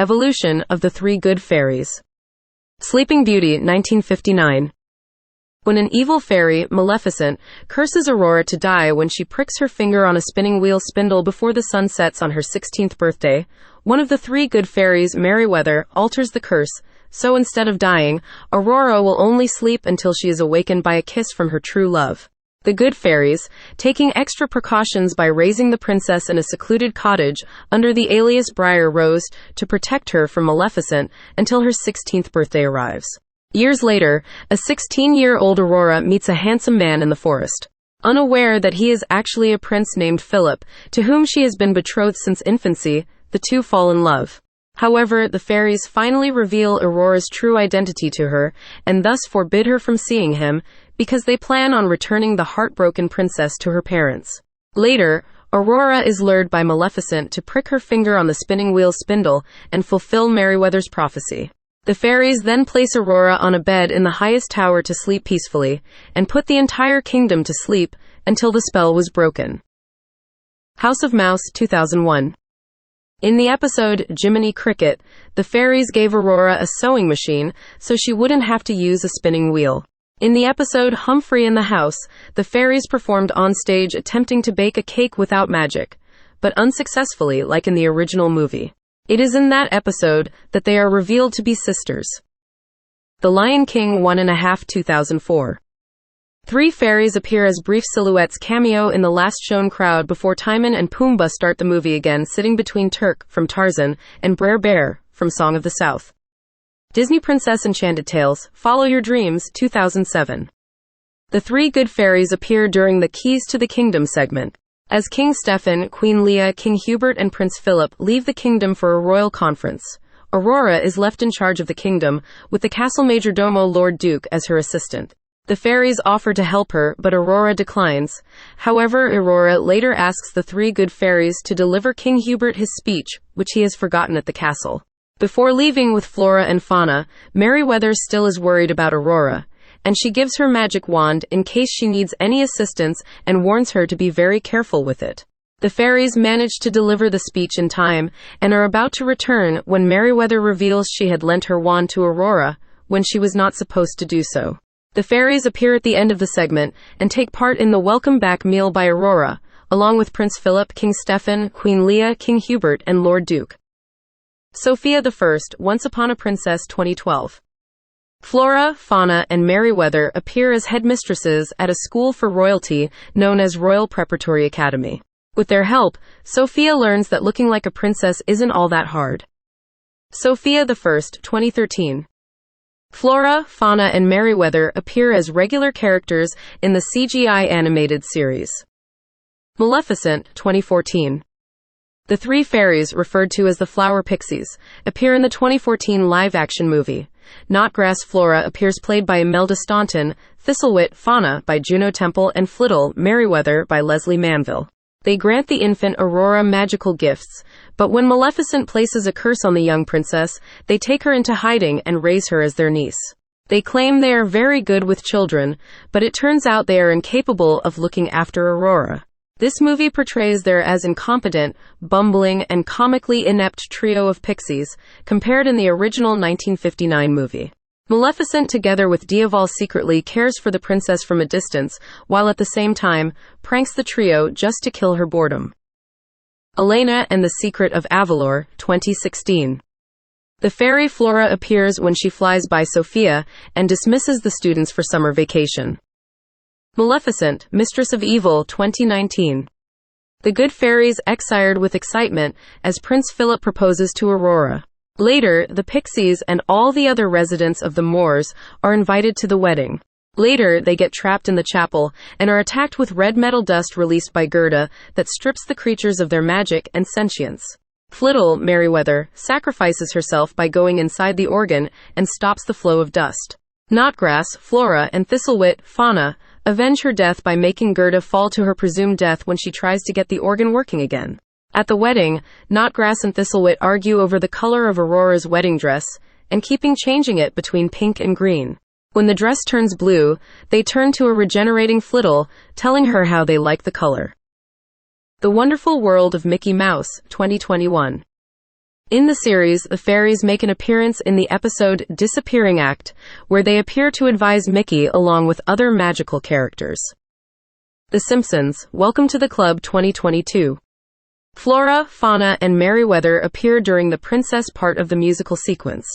Evolution of the Three Good Fairies. Sleeping Beauty, 1959. When an evil fairy, Maleficent, curses Aurora to die when she pricks her finger on a spinning wheel spindle before the sun sets on her 16th birthday, one of the three good fairies, Merryweather, alters the curse, so instead of dying, Aurora will only sleep until she is awakened by a kiss from her true love. The good fairies, taking extra precautions by raising the princess in a secluded cottage under the alias Briar Rose to protect her from Maleficent until her 16th birthday arrives. Years later, a 16-year-old Aurora meets a handsome man in the forest. Unaware that he is actually a prince named Philip, to whom she has been betrothed since infancy, the two fall in love. However, the fairies finally reveal Aurora's true identity to her, and thus forbid her from seeing him, because they plan on returning the heartbroken princess to her parents. Later, Aurora is lured by Maleficent to prick her finger on the spinning wheel spindle and fulfill Merryweather's prophecy. The fairies then place Aurora on a bed in the highest tower to sleep peacefully, and put the entire kingdom to sleep until the spell was broken. House of Mouse, 2001. In the episode Jiminy Cricket, the fairies gave Aurora a sewing machine so she wouldn't have to use a spinning wheel. In the episode Humphrey in the House, the fairies performed on stage attempting to bake a cake without magic, but unsuccessfully like in the original movie. It is in that episode that they are revealed to be sisters. The Lion King 1.5 2004. Three fairies appear as brief silhouettes cameo in the last shown crowd before Timon and Pumbaa start the movie again, sitting between Turk from Tarzan and Brer Bear from Song of the South. Disney Princess Enchanted Tales, Follow Your Dreams, 2007. The Three Good Fairies appear during the Keys to the Kingdom segment. As King Stefan, Queen Leah, King Hubert and Prince Philip leave the kingdom for a royal conference, Aurora is left in charge of the kingdom, with the castle majordomo Lord Duke as her assistant. The fairies offer to help her, but Aurora declines. However, Aurora later asks the Three Good Fairies to deliver King Hubert his speech, which he has forgotten at the castle. Before leaving with Flora and Fauna, Merryweather still is worried about Aurora, and she gives her magic wand in case she needs any assistance and warns her to be very careful with it. The fairies manage to deliver the speech in time and are about to return when Merryweather reveals she had lent her wand to Aurora when she was not supposed to do so. The fairies appear at the end of the segment and take part in the welcome back meal by Aurora, along with Prince Philip, King Stefan, Queen Leah, King Hubert, and Lord Duke. Sofia the First, Once Upon a Princess, 2012. Flora, Fauna, and Merryweather appear as headmistresses at a school for royalty known as Royal Preparatory Academy. With their help, Sofia learns that looking like a princess isn't all that hard. Sofia the First, 2013. Flora, Fauna, and Merryweather appear as regular characters in the CGI animated series. Maleficent, 2014. The three fairies, referred to as the Flower Pixies, appear in the 2014 live-action movie. Knotgrass Flora appears played by Imelda Staunton, Thistlewit Fauna by Juno Temple, and Flittle Merryweather by Leslie Manville. They grant the infant Aurora magical gifts, but when Maleficent places a curse on the young princess, they take her into hiding and raise her as their niece. They claim they are very good with children, but it turns out they are incapable of looking after Aurora. This movie portrays their as incompetent, bumbling, and comically inept trio of pixies, compared in the original 1959 movie. Maleficent, together with Diaval, secretly cares for the princess from a distance, while at the same time, pranks the trio just to kill her boredom. Elena and the Secret of Avalor, 2016. The fairy Flora appears when she flies by Sofia and dismisses the students for summer vacation. Maleficent, Mistress of Evil, 2019. The good fairies excited with excitement as Prince Philip proposes to Aurora. Later, the pixies and all the other residents of the moors are invited to the wedding. Later, they get trapped in the chapel and are attacked with red metal dust released by Gerda that strips the creatures of their magic and sentience. Flittle, Merryweather, sacrifices herself by going inside the organ and stops the flow of dust. Knotgrass, Flora, and Thistlewit, Fauna, avenge her death by making Gerda fall to her presumed death when she tries to get the organ working again. At the wedding, Knotgrass and Thistlewit argue over the color of Aurora's wedding dress, and keeping changing it between pink and green. When the dress turns blue, they turn to a regenerating Flittle, telling her how they like the color. The Wonderful World of Mickey Mouse, 2021. In the series, the fairies make an appearance in the episode Disappearing Act, where they appear to advise Mickey along with other magical characters. The Simpsons, Welcome to the Club 2022. Flora, Fauna and Merryweather appear during the princess part of the musical sequence.